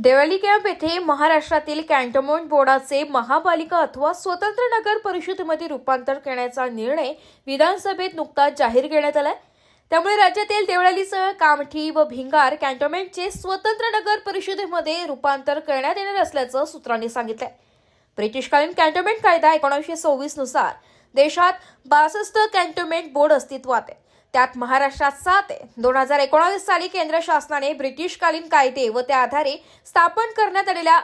Deoli camp येथे महाराष्ट्रातील cantonment बोर्डाचे महापालिका अथवा स्वतंत्र नगर परिषदेमध्ये रूपांतर करण्याचा निर्णय विधानसभेत नुकताच जाहीर करण्यात आलाय। त्यामुळे राज्यातील देवळालीसह कामठी व भिंगार कॅन्टोन्मेंटचे स्वतंत्र नगर परिषदेमध्ये रूपांतर करण्यात येणार असल्याचं सूत्रांनी सांगितलंय। ब्रिटिशकालीन कॅन्टोन्मेंट कायदा 1926 नुसार देशात 62 कॅन्टोन्मेंट बोर्ड अस्तित्वात आहे। त्यात महाराष्ट्रात 7 आहे। 2019 साली केंद्र शासनाने ब्रिटिशकालीन कायदे व त्या आधारे स्थापन करण्यात आलेल्या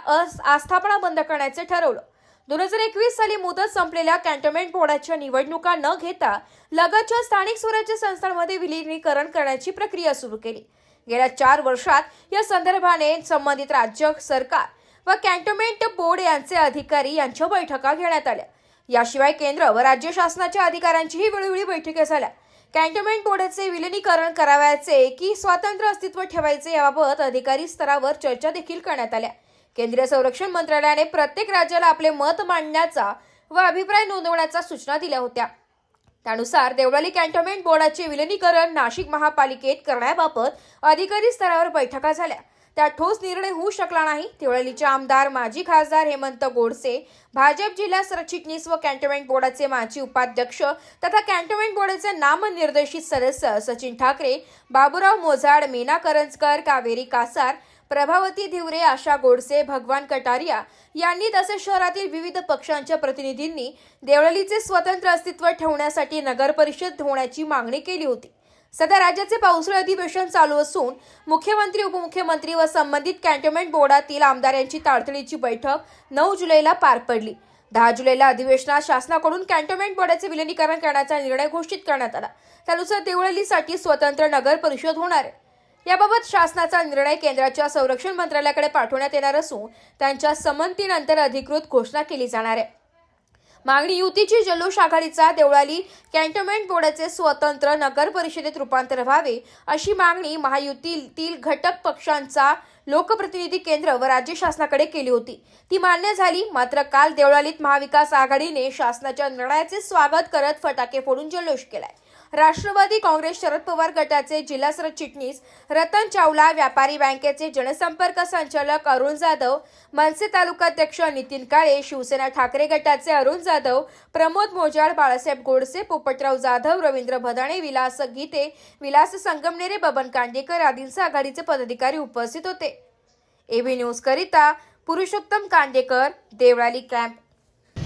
आस्थापना बंद करण्याचे ठरवलं। 2021 साली मुदत संपलेल्या कॅन्टोन्मेंट बोर्डाच्या निवडणुका न घेता लगतच्या स्थानिक स्वराज्य संस्थांमध्ये विलीनीकरण करण्याची प्रक्रिया सुरू केली। गेल्या 4 वर्षात या संदर्भाने संबंधित राज्य सरकार व कॅन्टोन्मेंट बोर्ड यांचे अधिकारी यांच्या बैठका घेण्यात आल्या। याशिवाय केंद्र व राज्य शासनाच्या अधिकाऱ्यांचीही वेळोवेळी बैठका झाल्या। कॅन्टोन्मेंट बोर्डाचे विलीनीकरण करावयाचे की स्वातंत्र्य अस्तित्व ठेवायचे याबाबत अधिकारी स्तरावर चर्चा देखील करण्यात आल्या। केंद्रीय संरक्षण मंत्रालयाने प्रत्येक राज्याला आपले मत मांडण्याचा व अभिप्राय नोंदवण्याच्या सूचना दिल्या होत्या। त्यानुसार देवळाली कॅन्टोन्मेंट बोर्डाचे विलीनीकरण नाशिक महापालिकेत करण्याबाबत अधिकारी स्तरावर बैठका झाल्या। त्यात ठोस निर्णय होऊ शकला नाही। देवळालीचे आमदार माजी खासदार हेमंत गोडसे, भाजप जिल्हा सरचिटणीस व कॅन्टोन्मेंट बोर्डाचे माजी उपाध्यक्ष तथा कॅन्टोन्मेंट बोर्डाचे नामनिर्देशित सदस्य सचिन ठाकरे, बाबूराव मोजाड, मीना करंजकर, कावेरी कासार, प्रभावती धिवरे, आशा गोडसे, भगवान कटारिया यांनी तसेच शहरातील विविध पक्षांच्या प्रतिनिधींनी देवळालीचे स्वतंत्र अस्तित्व ठेवण्यासाठी नगर परिषद होण्याची मागणी केली होती। सध्या राज्याचे पावसाळी अधिवेशन चालू असून मुख्यमंत्री, उपमुख्यमंत्री व संबंधित कॅन्टोन्मेंट बोर्डातील आमदारांची तातडीची बैठक 9 जुलैला पार पडली। 10 जुलैला अधिवेशनात शासनाकडून कॅन्टोन्मेंट बोर्डाचे विलीनीकरण करण्याचा निर्णय घोषित करण्यात आला। त्यानुसार देवळालीसाठी स्वतंत्र नगर परिषद होणार आहे। याबाबत शासनाचा निर्णय केंद्राच्या संरक्षण मंत्रालयाकडे पाठवण्यात येणार असून त्यांच्या संमतीनंतर अधिकृत घोषणा केली जाणार आहे। मागणी युतीची जल्लोष आघाडीचा देवळाली कॅन्टोन्मेंट बोर्डाचे स्वतंत्र नगर परिषदेत रूपांतर व्हावे अशी मागणी महायुतीतील घटक पक्षांचा लोकप्रतिनिधी केंद्र व राज्य शासनाकडे केली होती। ती मान्य झाली। मात्र काल देवळालीत महाविकास आघाडीने शासनाच्या निर्णयाचे स्वागत करत फटाके फोडून जल्लोष केलाय। राष्ट्रवादी काँग्रेस शरद पवार गटाचे जिल्हा सरचिटणीस रतन चावला, व्यापारी बँकेचे जनसंपर्क संचालक अरुण जाधव, मनसे तालुकाध्यक्ष नितीन काळे, शिवसेना ठाकरे गटाचे अरुण जाधव, प्रमोद मोजाड, बाळासाहेब गोडसे, पोपटराव जाधव, रवींद्र भदाणे, विलास गीते, विलास संगमनेरे, बबन कांडेकर आदींसह आघाडीचे पदाधिकारी उपस्थित होते। एबी न्यूज करिता पुरुषोत्तम कांडेकर, देवळाली कॅम्प।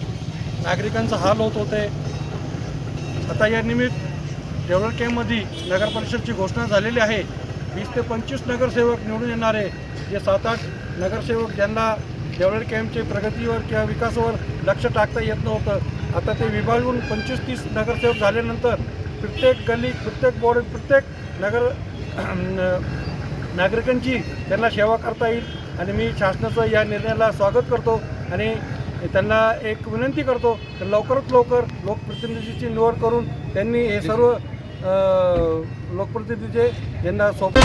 नागरिकांचा हाल होत होते। आता या निमित्त देवळाली कॅम्पमध्ये नगर परिषदची घोषणा झालेली आहे। 20 ते 25 नगरसेवक निवडून येणार आहे। जे 7-8 नगरसेवक ज्यांना देवळाली कॅम्पचे प्रगतीवर किंवा विकासावर लक्ष टाकता येत नव्हतं, आता ते विभागून 25-30 नगरसेवक झाल्यानंतर प्रत्येक गल्ली, प्रत्येक बोर्ड, प्रत्येक नागरिकांची त्यांना सेवा करता येईल। आणि मी शासनाचं या निर्णयाला स्वागत करतो आणि त्यांना एक विनंती करतो तर लवकरात लवकर लोकप्रतिनिधीची निवड करून त्यांनी हे सर्व लोकप्रतिनिधी यांना सोबत